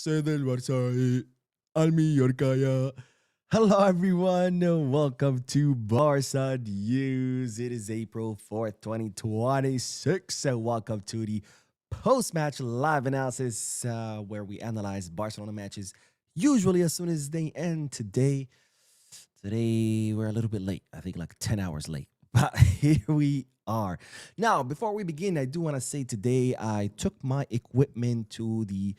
FC del Barça al Mallorca. Hello, everyone. Welcome to Barca News. It is April 4th, 2026. Welcome to the post-match live analysis where we analyze Barcelona matches usually as soon as they end. Today we're a little bit late. I think like 10 hours late. But here we are. Now, before we begin, I do want to say today I took my equipment to the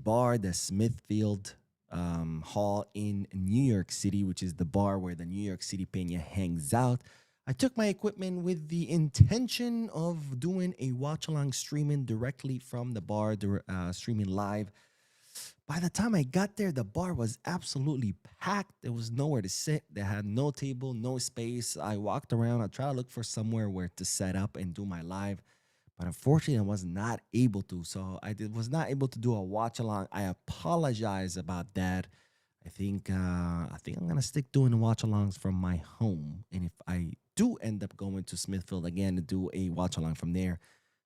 bar, the Smithfield Hall in New York City, which is the bar where the New York City Peña hangs out. I took my equipment with the intention of doing a watch along streaming directly from the bar, streaming live. By the time I got there, the bar was absolutely packed. There was nowhere to sit. They had no table, no space. I walked around. I tried to look for somewhere where to set up and do my live, but unfortunately, I was not able to. So was not able to do a watch along. I apologize about that. I think I'm gonna stick doing the watch alongs from my home. And if I do end up going to Smithfield again to do a watch along from there,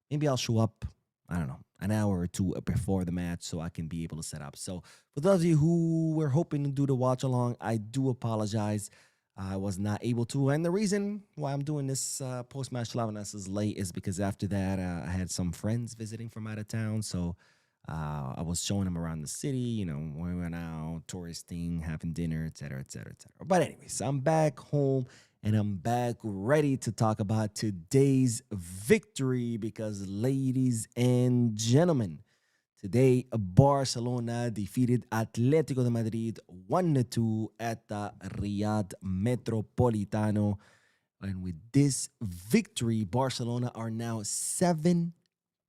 maybe I'll show up, I don't know, an hour or two before the match so I can be able to set up. So for those of you who were hoping to do the watch along, I do apologize. I was not able to. And the reason why I'm doing this post-match live analysis late is because after that, I had some friends visiting from out of town. So I was showing them around the city, we went out, touristing, having dinner, et cetera, et cetera, et cetera. But anyways, I'm back home and I'm back ready to talk about today's victory because, ladies and gentlemen, today Barcelona defeated Atletico de Madrid 1-2 at the Riyadh Metropolitano. And with this victory, Barcelona are now 7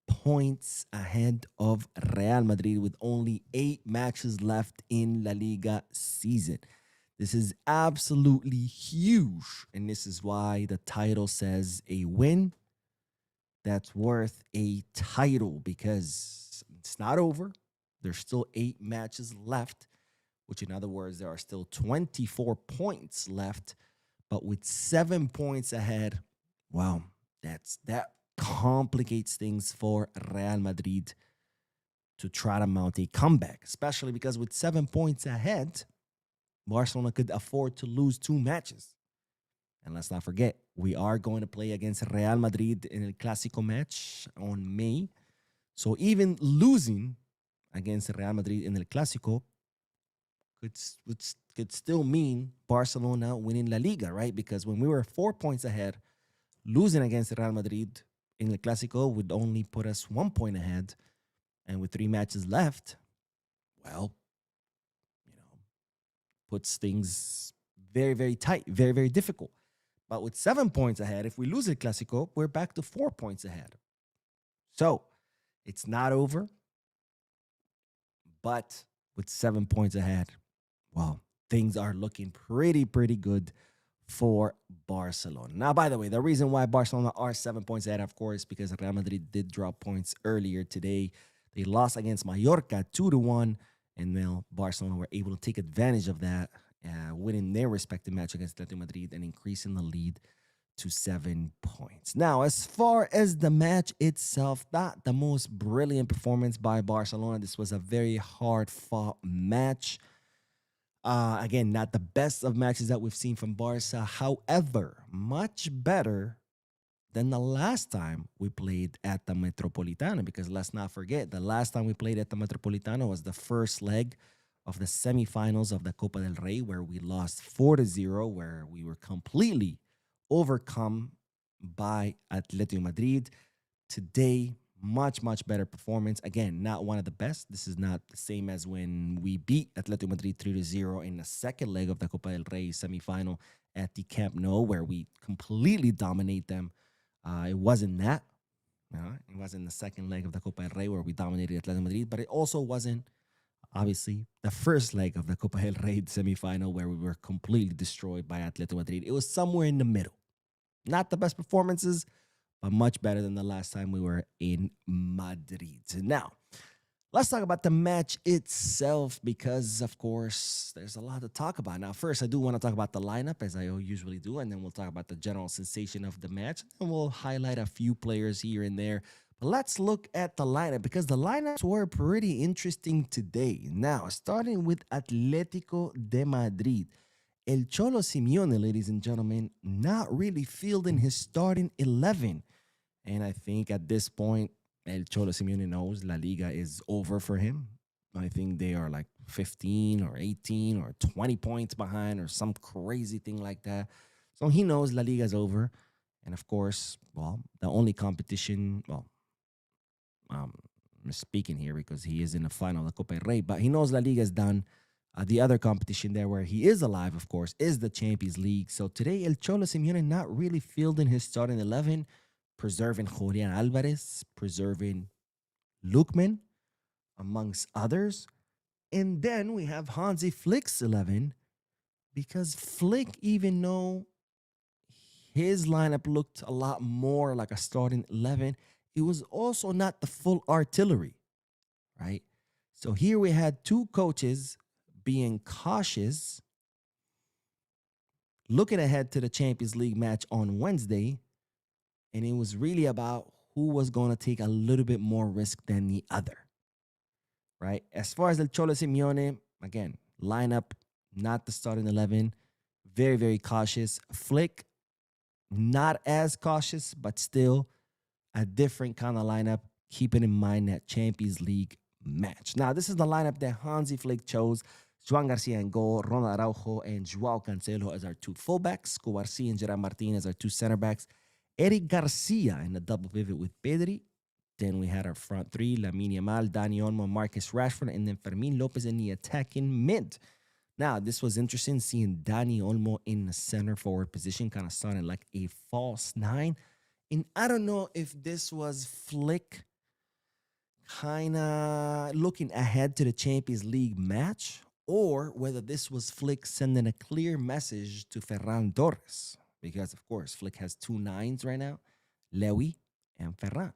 points ahead of Real Madrid with only 8 matches left in La Liga season. This is absolutely huge. And this is why the title says a win that's worth a title, because it's not over. There's still 8 matches left, which in other words, there are still 24 points left. But with 7 points ahead, wow, that complicates things for Real Madrid to try to mount a comeback, especially because with 7 points ahead, Barcelona could afford to lose 2 matches. And let's not forget, we are going to play against Real Madrid in a Clásico match on May. So even losing against Real Madrid in the Clásico could still mean Barcelona winning La Liga, right? Because when we were 4 points ahead, losing against Real Madrid in the Clásico would only put us 1 point ahead. And with 3 matches left, well, puts things very, very tight, very, very difficult. But with 7 points ahead, if we lose the Clásico, we're back to 4 points ahead. So it's not over. But with 7 points ahead, well, things are looking pretty, pretty good for Barcelona. Now, by the way, the reason why Barcelona are 7 points ahead, of course, because Real Madrid did drop points earlier today. They lost against Mallorca 2-1, and now Barcelona were able to take advantage of that, winning their respective match against Atletico Madrid and increasing the lead to 7 points. Now, as far as the match itself, not the most brilliant performance by Barcelona. This was a very hard-fought match. Again, not the best of matches that we've seen from Barca. However, much better than the last time we played at the Metropolitano, because let's not forget, the last time we played at the Metropolitano was the first leg of the semifinals of the Copa del Rey, where we lost 4-0, where we were completely overcome by Atletico Madrid. Today, much, much better performance. Again, not one of the best. This is not the same as when we beat Atletico Madrid 3-0 in the second leg of the Copa del Rey semifinal at the Camp Nou, where we completely dominate them. It wasn't that. It wasn't the second leg of the Copa del Rey where we dominated Atletico Madrid, but it also wasn't, obviously, the first leg of the Copa del Rey semifinal where we were completely destroyed by Atletico Madrid. It was somewhere in the middle. Not the best performances, but much better than the last time we were in Madrid. Now, let's talk about the match itself because, of course, there's a lot to talk about. Now, first, I do want to talk about the lineup, as I usually do, and then we'll talk about the general sensation of the match, and we'll highlight a few players here and there. Let's look at the lineup because the lineups were pretty interesting today. Now, starting with Atletico de Madrid. El Cholo Simeone, ladies and gentlemen, not really fielding his starting 11. And I think at this point, El Cholo Simeone knows La Liga is over for him. I think they are like 15 or 18 or 20 points behind or some crazy thing like that. So he knows La Liga is over. And of course, well, the only competition, well, um, I'm speaking here because he is in the final of Copa del Rey, but he knows La Liga is done. The other competition there where he is alive, of course, is the Champions League. So today, El Cholo Simeone not really fielding his starting 11, preserving Julian Alvarez, preserving Lukman, amongst others. And then we have Hansi Flick's 11 because Flick, even though his lineup looked a lot more like a starting 11, it was also not the full artillery, right? So here we had two coaches being cautious, looking ahead to the Champions League match on Wednesday, and it was really about who was going to take a little bit more risk than the other, right? As far as El Cholo Simeone, again, lineup, not the starting 11, very, very cautious. Flick, not as cautious, but still a different kind of lineup, keeping in mind that Champions League match. Now, this is the lineup that Hansi Flick chose. Joan Garcia in goal, Ronald Araujo and Joao Cancelo as our two fullbacks, Cubarsí and Gerard Martin as our two center backs, Eric Garcia in the double pivot with Pedri. Then we had our front three, Lamine Yamal, Dani Olmo, Marcus Rashford, and then Fermin Lopez in the attacking mid. Now, this was interesting seeing Dani Olmo in the center forward position, kind of sounding like a false nine. And I don't know if this was Flick kind of looking ahead to the Champions League match or whether this was Flick sending a clear message to Ferran Torres. Because, of course, Flick has two nines right now, Lewy and Ferran.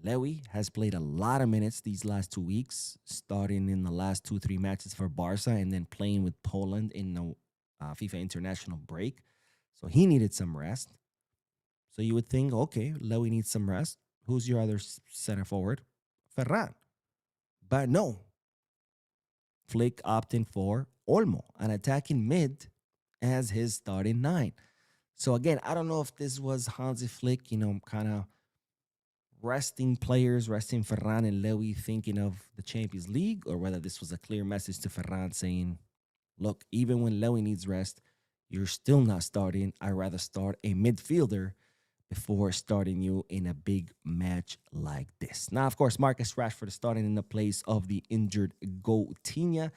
Lewy has played a lot of minutes these last 2 weeks, starting in the last 2, 3 matches for Barca and then playing with Poland in the FIFA international break. So he needed some rest. So you would think, okay, Lewy needs some rest. Who's your other center forward? Ferran. But no. Flick opting for Olmo, an attacking mid, as his starting nine. So again, I don't know if this was Hansi Flick, kind of resting players, resting Ferran and Lewy, thinking of the Champions League, or whether this was a clear message to Ferran saying, look, even when Lewy needs rest, you're still not starting. I'd rather start a midfielder before starting you in a big match like this. Now, of course, Marcus Rashford is starting in the place of the injured Coutinho.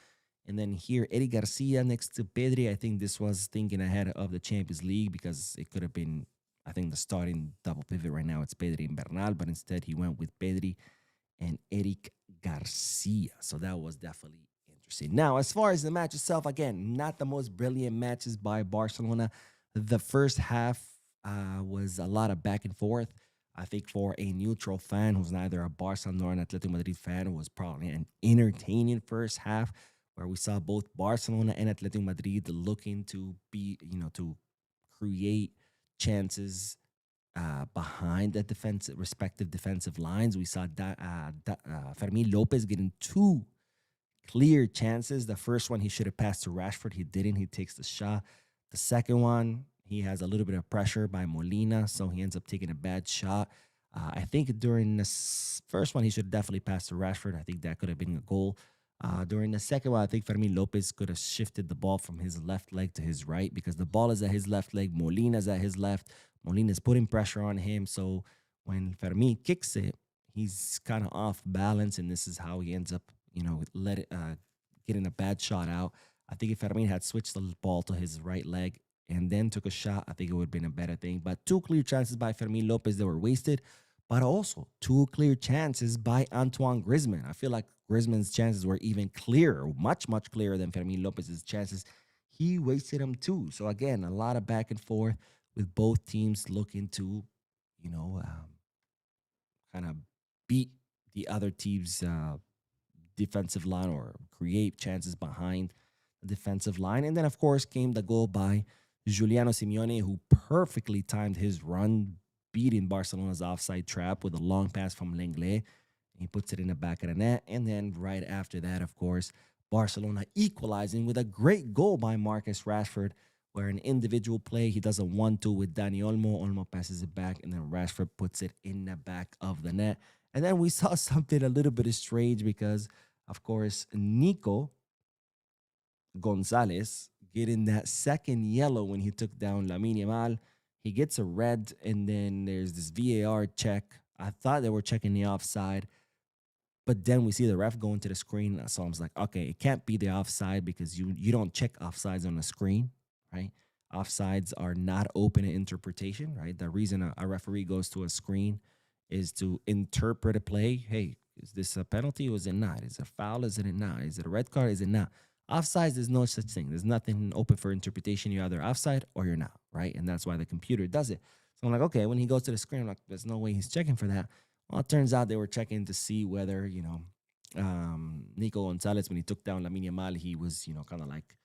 And then here, Eddie Garcia next to Pedri. I think this was thinking ahead of the Champions League because it could have been, I think, the starting double pivot right now. It's Pedri and Bernal, but instead he went with Pedri and Eric Garcia. So that was definitely interesting. Now, as far as the match itself, again, not the most brilliant matches by Barcelona. The first half was a lot of back and forth. I think for a neutral fan who's neither a Barca nor an Atletico Madrid fan, it was probably an entertaining first half where we saw both Barcelona and Atletico Madrid looking to be, to create chances behind the respective defensive lines. We saw Fermin Lopez getting two clear chances. The first one he should have passed to Rashford. He didn't. He takes the shot. The second one, he has a little bit of pressure by Molina, so he ends up taking a bad shot. I think during the first one, he should definitely pass to Rashford. I think that could have been a goal. During the second one, I think Fermin Lopez could have shifted the ball from his left leg to his right because the ball is at his left leg. Molina's at his left. Molina's putting pressure on him. So when Fermin kicks it, he's kind of off balance, and this is how he ends up, getting a bad shot out. I think if Fermin had switched the ball to his right leg and then took a shot, I think it would have been a better thing. But two clear chances by Fermin Lopez that were wasted, but also two clear chances by Antoine Griezmann. I feel like Griezmann's chances were even clearer, much, much clearer than Fermin Lopez's chances. He wasted them too. So again, a lot of back and forth with both teams looking to, kind of beat the other team's defensive line or create chances behind the defensive line. And then, of course, came the goal by Giuliano Simeone, who perfectly timed his run beating Barcelona's offside trap with a long pass from Lenglet. He puts it in the back of the net. And then right after that, of course, Barcelona equalizing with a great goal by Marcus Rashford, where an individual play, he does a 1-2 with Dani Olmo. Olmo passes it back, and then Rashford puts it in the back of the net. And then we saw something a little bit strange because, of course, Nico Gonzalez getting that second yellow when he took down Lamine Yamal. He gets a red, and then there's this VAR check. I thought they were checking the offside, but then we see the ref going to the screen. So I was like, okay, it can't be the offside because you don't check offsides on the screen, right? Offsides are not open to interpretation, right? The reason a referee goes to a screen is to interpret a play. Hey, is this a penalty or is it not? Is it a foul? Is it not? Is it a red card? Is it not? Offsides, there's no such thing. There's nothing open for interpretation. You're either offside or you're not, right? And that's why the computer does it. So I'm like, okay, when he goes to the screen, I'm like, there's no way he's checking for that. Well, it turns out they were checking to see whether, Nico Gonzalez, when he took down Lamine Yamal, he was, kind of like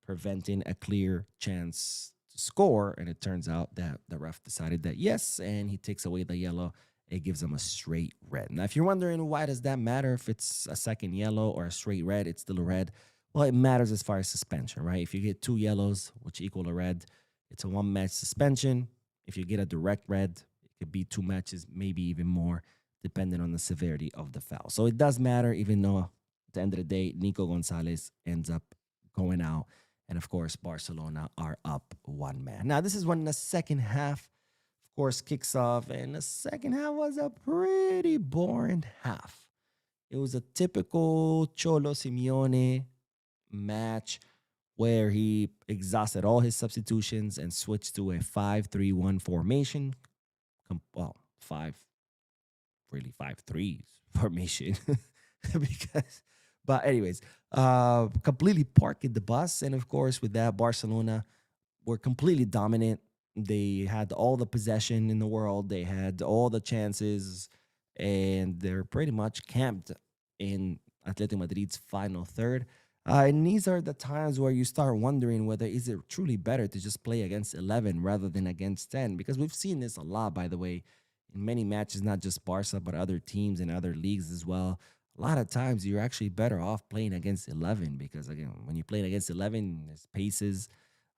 preventing a clear chance to score. And it turns out that the ref decided that yes, and he takes away the yellow. It gives him a straight red. Now, if you're wondering why does that matter if it's a second yellow or a straight red, it's still a red. Well, it matters as far as suspension, right? If you get 2 yellows, which equal a red, it's a 1-match suspension. If you get a direct red, it could be 2 matches, maybe even more, depending on the severity of the foul. So it does matter, even though at the end of the day, Nico Gonzalez ends up going out. And of course, Barcelona are up 1 man. Now, this is when the second half, of course, kicks off. And the second half was a pretty boring half. It was a typical Cholo Simeone match where he exhausted all his substitutions and switched to a 5-3-1 formation. Well, 5-3 formation because, but anyways, completely parked the bus. And of course, with that, Barcelona were completely dominant. They had all the possession in the world. They had all the chances, and they're pretty much camped in Atletico Madrid's final third. And these are the times where you start wondering whether is it truly better to just play against 11 rather than against 10, because we've seen this a lot, by the way, in many matches, not just Barca, but other teams and other leagues as well. A lot of times you're actually better off playing against 11 because, again, when you play against 11, there's paces,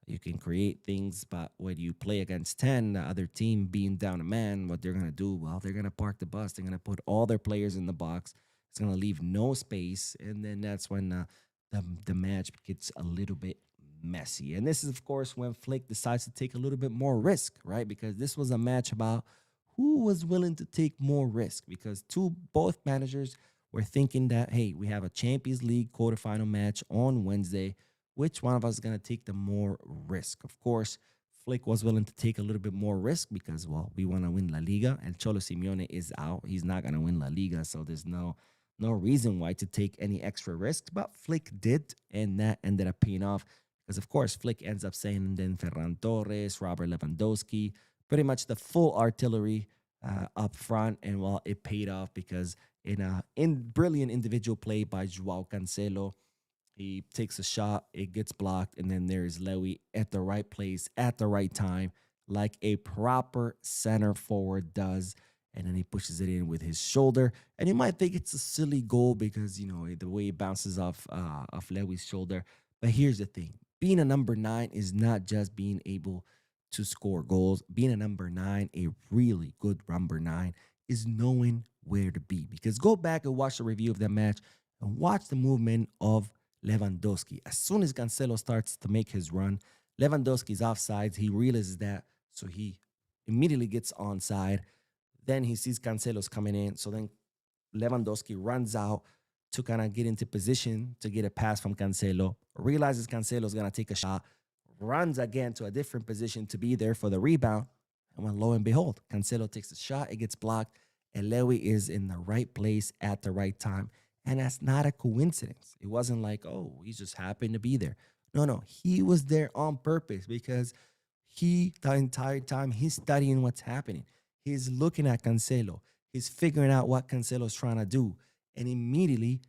you can create things. But when you play against 10, the other team being down a man, what they're going to do, well, they're going to park the bus. They're going to put all their players in the box. It's going to leave no space. And then that's when the match gets a little bit messy. And this is, of course, when Flick decides to take a little bit more risk, right? Because this was a match about who was willing to take more risk, because both managers were thinking that, hey, we have a Champions League quarterfinal match on Wednesday. Which one of us is going to take the more risk? Of course, Flick was willing to take a little bit more risk because, well, we want to win La Liga, and Cholo Simeone is out. He's not going to win La Liga, so there's no reason why to take any extra risks. But Flick did, and that ended up paying off because, of course, Flick ends up saying then Ferran Torres, Robert Lewandowski, pretty much the full artillery up front. And, well, it paid off because in brilliant individual play by Joao Cancelo, he takes a shot, it gets blocked, and then there's Lewy at the right place at the right time, like a proper center forward does. And then he pushes it in with his shoulder. And you might think it's a silly goal because, the way it bounces off Lewy's shoulder. But here's the thing. Being a number 9 is not just being able to score goals. Being a number 9, a really good number 9, is knowing where to be. Because go back and watch the review of that match and watch the movement of Lewandowski. As soon as Cancelo starts to make his run, Lewandowski's offsides. He realizes that, so he immediately gets onside. Then he sees Cancelo's coming in. So then Lewandowski runs out to kind of get into position to get a pass from Cancelo, realizes Cancelo's going to take a shot, runs again to a different position to be there for the rebound. And when lo and behold, Cancelo takes a shot, it gets blocked, and Lewy is in the right place at the right time. And that's not a coincidence. It wasn't like, oh, he just happened to be there. No, he was there on purpose because the entire time, he's studying what's happening. He's looking at Cancelo. He's figuring out what Cancelo's trying to do. And immediately,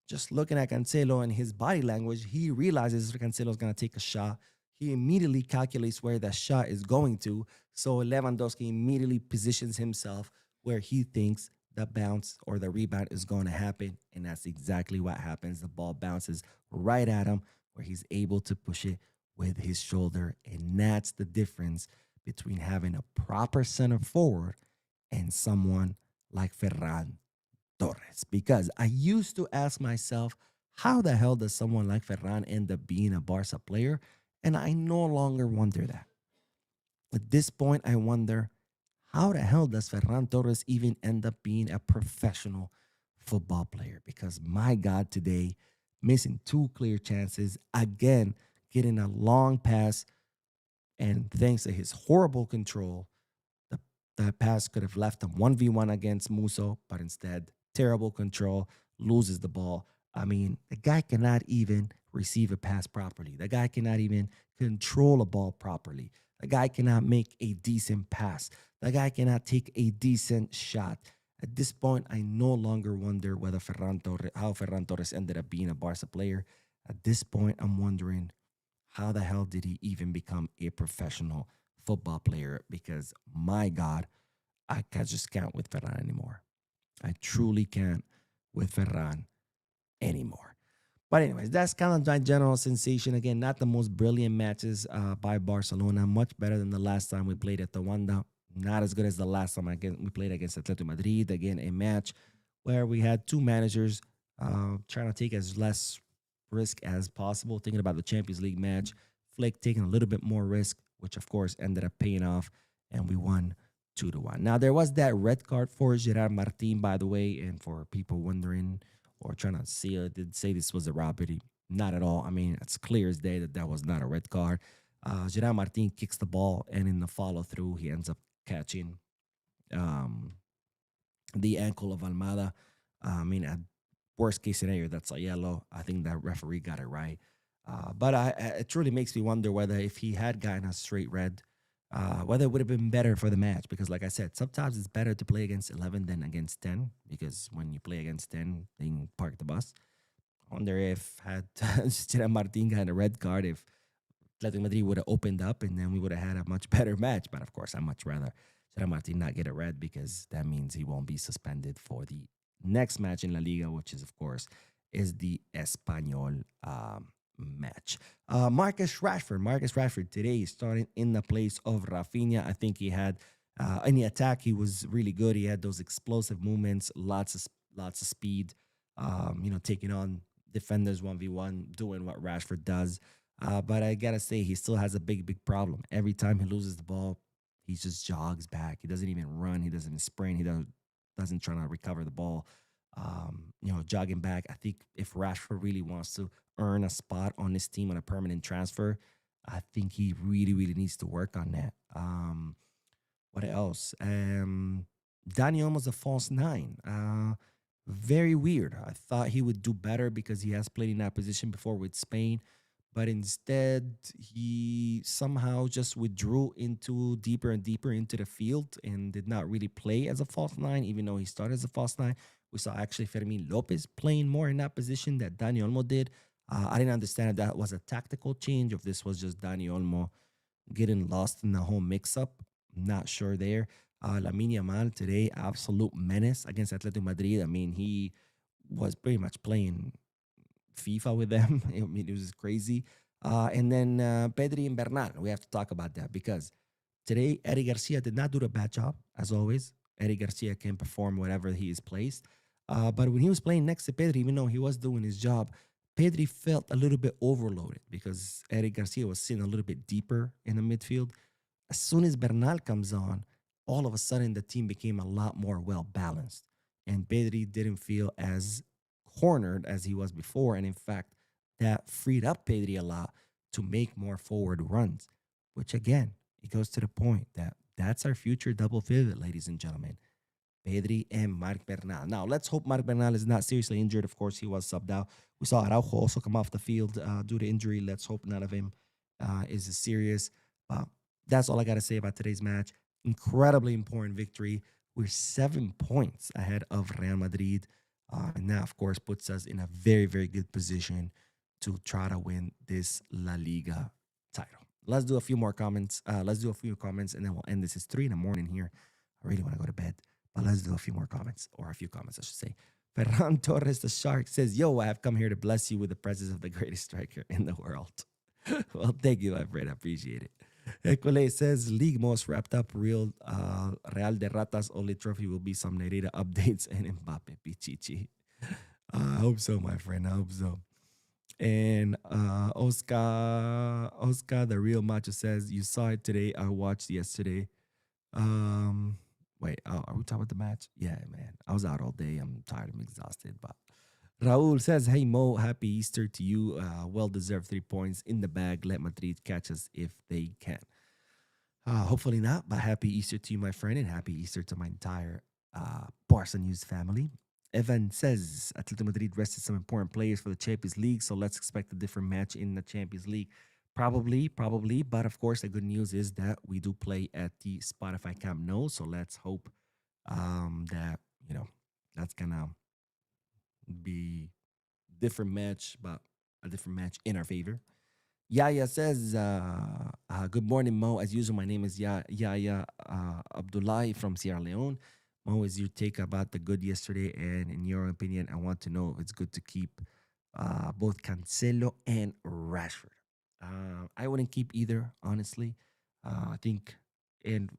just looking at Cancelo and his body language, he realizes Cancelo's going to take a shot. he immediately calculates where that shot is going to. So Lewandowski immediately positions himself where he thinks the bounce or the rebound is going to happen. And that's exactly what happens. The ball bounces right at him, where he's able to push it with his shoulder. And that's the difference between having a proper center forward and someone like Ferran Torres. Because I used to ask myself, how the hell does someone like Ferran end up being a Barca player? And I no longer wonder that. At this point, I wonder, how the hell does Ferran Torres even end up being a professional football player? Because my God, today, missing two clear chances, again, getting a long pass, and thanks to his horrible control, the, the pass could have left him 1v1 against Muso, but instead, terrible control, loses the ball. I mean, the guy cannot even receive a pass properly. The guy cannot even control a ball properly. The guy cannot make a decent pass. The guy cannot take a decent shot. At this point, I no longer wonder how Ferran Torres ended up being a Barca player. At this point, I'm wondering, how the hell did he even become a professional football player? Because my God, just can't with Ferran anymore. I truly can't with Ferran anymore. But anyways, that's kind of my general sensation. Again, not the most brilliant matches by Barcelona. Much better than the last time we played at the Wanda. Not as good as the last time we played against Atletico Madrid. Again, a match where we had two managers trying to take as less risk as possible. Thinking about the Champions League match, Flick taking a little bit more risk, which of course ended up paying off, and we won 2-1. Now there was that red card for Gerard Martin, by the way, and for people wondering or trying to see it, did say this was a robbery. Not at all. I mean, it's clear as day that that was not a red card. Gerard Martin kicks the ball, and in the follow through, he ends up catching um, the ankle of Almada. I mean, at worst case scenario, that's a yellow. I think that referee got it right. It truly makes me wonder whether if he had gotten a straight red, whether it would have been better for the match. Because, like I said, sometimes it's better to play against 11 than against 10. Because when you play against 10, they can park the bus. I wonder if had Gerard Martin gotten a red card, if Atletico Madrid would have opened up and then we would have had a much better match. But of course, I much rather Gerard Martin not get a red because that means he won't be suspended for the next match in La Liga, which is, of course, is the Espanyol match. Marcus Rashford today is starting in the place of Rafinha. I think he had in the attack, he was really good. He had those explosive movements, lots of speed. Taking on defenders 1v1, doing what Rashford does. But I gotta say, he still has a big problem. Every time he loses the ball, he just jogs back. He doesn't even run. He doesn't even sprint. He doesn't try to recover the ball. Jogging back. I think if Rashford really wants to earn a spot on this team on a permanent transfer, I think he really needs to work on that. What else? Dani Olmo's a false nine. Very weird. I thought he would do better because he has played in that position before with Spain, but instead he somehow just withdrew into deeper and deeper into the field and did not really play as a false nine, even though he started as a false nine. We saw actually Fermin Lopez playing more in that position that Dani Olmo did. I didn't understand if that was a tactical change, if this was just Dani Olmo getting lost in the whole mix-up. Not sure there. Lamine Yamal today, absolute menace against Atletico Madrid. I mean, he was pretty much playing FIFA with them. I mean, it was crazy. And then Pedri and Bernal. We have to talk about that because today Eddie Garcia did not do a bad job, as always. Eddie Garcia can perform whatever he is placed. But when he was playing next to Pedri, even though he was doing his job, Pedri felt a little bit overloaded because Eddie Garcia was sitting a little bit deeper in the midfield. As soon as Bernal comes on, all of a sudden the team became a lot more well balanced. And Pedri didn't feel as cornered as he was before. And in fact, that freed up Pedri a lot to make more forward runs, which again, it goes to the point that that's our future double pivot, ladies and gentlemen. Pedri and Marc Bernal. Now, let's hope Marc Bernal is not seriously injured. Of course, he was subbed out. We saw Araujo also come off the field due to injury. Let's hope none of him is serious. That's all I got to say about today's match. Incredibly important victory. We're 7 points ahead of Real Madrid. And that, of course, puts us in a very good position to try to win this La Liga title. let's do a few more comments. Let's do a few comments and then we'll end this. It's 3 in the morning here. I really want to go to bed, but let's do a few more comments, or a few comments, I should say. Ferran Torres, the shark, says, "Yo, I have come here to bless you with the presence of the greatest striker in the world." Well, thank you, my friend. I appreciate it. Ekole says, "League most wrapped up. Real de Ratas only trophy will be some Nereida updates and Mbappe Pichichi." I hope so, my friend. I hope so. And Oscar, the real macho says, "You saw it today. I watched yesterday." Um, Wait, are we talking about the match? Yeah, man. I was out all day. I'm tired. I'm exhausted. But Raul says, "Hey Mo, happy Easter to you. Well deserved 3 points in the bag. Let Madrid catch us if they can." Hopefully not, but happy Easter to you, my friend, and happy Easter to my entire Barca News family. Evan says Atletico Madrid rested some important players for the Champions League, so let's expect a different match in the Champions League. Probably, but of course, the good news is that we do play at the Spotify Camp Nou, so let's hope that that's gonna be different match, but a different match in our favor. Yaya says, "Good morning, Mo. As usual, my name is Yaya Abdullahi from Sierra Leone. Mo, is your take about the good yesterday? And in your opinion, I want to know if it's good to keep both Cancelo and Rashford. I wouldn't keep either, honestly. I think, and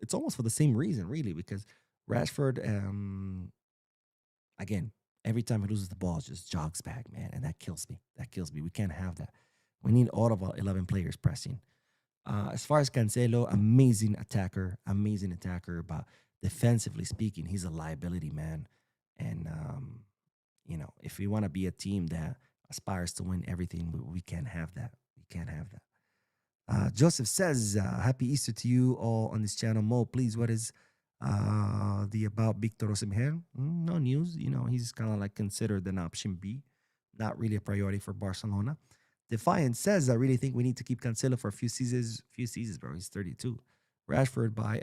it's almost for the same reason, really, because Rashford, again, every time he loses the ball, it just jogs back, man, and that kills me. That kills me. We can't have that. We need all of our 11 players pressing. As far as Cancelo, amazing attacker, but defensively speaking, he's a liability, man. And if we want to be a team that aspires to win everything, we can't have that. We can't have that. Joseph says, "Happy Easter to you all on this channel. Mo, please, what is the about Victor Osimhen? No news. He's kind of like considered an option B, not really a priority for Barcelona." Defiant says, "I really think we need to keep Cancelo for a few seasons. Few seasons, bro. He's 32. Rashford by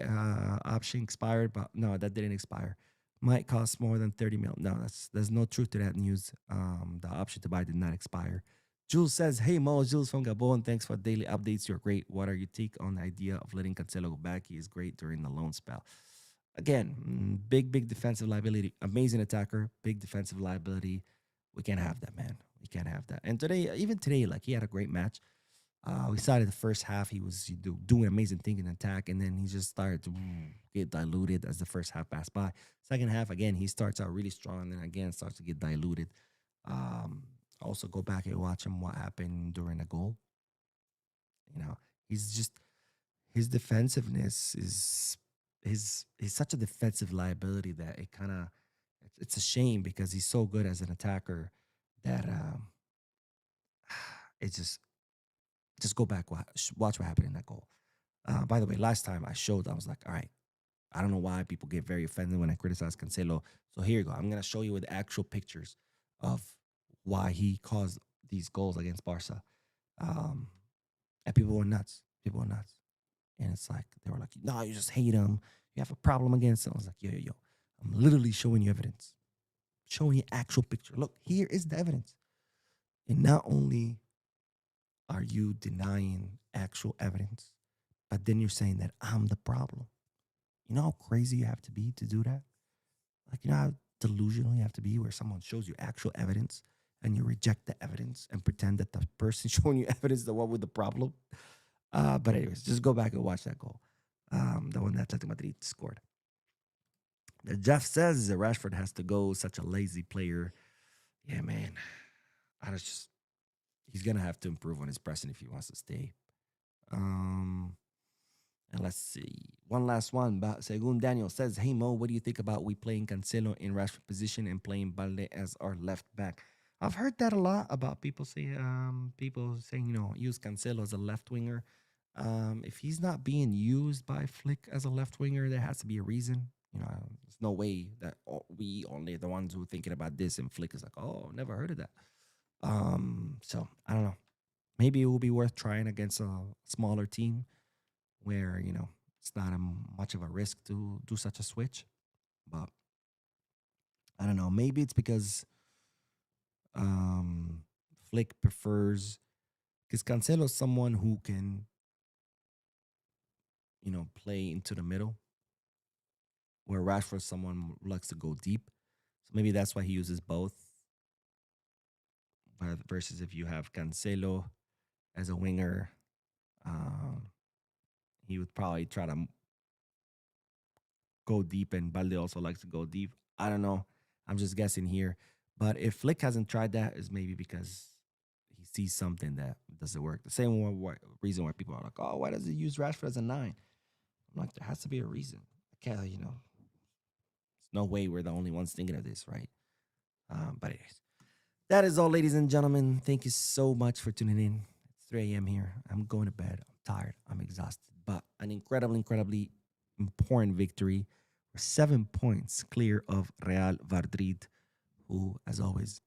option expired, but no, that didn't expire. Might cost more than 30 mil. No, there's no truth to that news. The option to buy did not expire." Jules says, "Hey Mo, Jules from Gabon. Thanks for daily updates. You're great. What are your take on the idea of letting Cancelo go back? He is great during the loan spell." Again, big defensive liability. Amazing attacker, big defensive liability. We can't have that, man. We can't have that. And today, even today, like he had a great match. We started the first half. He was doing amazing things in attack, and then he just started to get diluted as the first half passed by. Second half, again, he starts out really strong, and then again starts to get diluted. Um, Also, go back and watch him what happened during the goal. He's just his defensiveness is he's such a defensive liability that it kind of it's a shame because he's so good as an attacker that it's just go back watch what happened in that goal. By the way, last time I was like, all right, I don't know why people get very offended when I criticize Cancelo. So here you go. I'm gonna show you with actual pictures of why he caused these goals against Barca. Um, and people were nuts. People were nuts. And it's like they were like, "No, you just hate him. You have a problem against him." I was like, yo. I'm literally showing you evidence, showing you actual picture. Look, here is the evidence. And not only are you denying actual evidence, but then you're saying that I'm the problem. You know how crazy you have to be to do that? Like, you know how delusional you have to be where someone shows you actual evidence and you reject the evidence and pretend that the person showing you evidence is the one with the problem? But anyways, just go back and watch that goal. The one that Atletico Madrid scored. Jeff says that Rashford has to go. Such a lazy player. Yeah, man. I just he's gonna have to improve on his pressing if he wants to stay. Um, and let's see. One last one. But Segun Daniel says, "Hey Mo, what do you think about we playing Cancelo in Rashford position and playing Balde as our left back?" I've heard that a lot about people saying, use Cancelo as a left winger. If he's not being used by Flick as a left winger, there has to be a reason. There's no way that we only the ones who are thinking about this, and Flick is like, "Oh, never heard of that." So I don't know. Maybe it will be worth trying against a smaller team where it's not much of a risk to do such a switch. But I don't know. Maybe it's because um, Flick prefers because Cancelo is someone who can play into the middle, where Rashford someone who likes to go deep. So maybe that's why he uses both. Versus if you have Cancelo as a winger, um, he would probably try to go deep, and Balde also likes to go deep. I don't know. I'm just guessing here. But if Flick hasn't tried that, is maybe because he sees something that doesn't work. The same reason why people are like, oh, why does he use Rashford as a nine? I'm like, there has to be a reason. I can't, there's no way we're the only ones thinking of this, right? But anyways, that is all, ladies and gentlemen. Thank you so much for tuning in. It's 3 a.m. here. I'm going to bed. I'm tired. I'm exhausted. But an incredibly important victory. We're 7 points clear of Real Madrid, who, as always,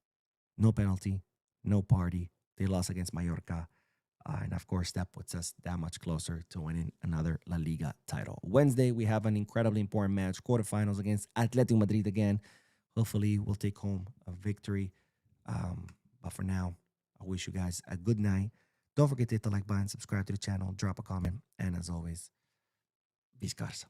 no penalty, no party. They lost against Mallorca. And of course, that puts us that much closer to winning another La Liga title. Wednesday, we have an incredibly important match, quarterfinals against Atletico Madrid again. Hopefully, we'll take home a victory. But for now, I wish you guys a good night. Don't forget to hit the like button, subscribe to the channel, drop a comment, and as always, Viscarsa.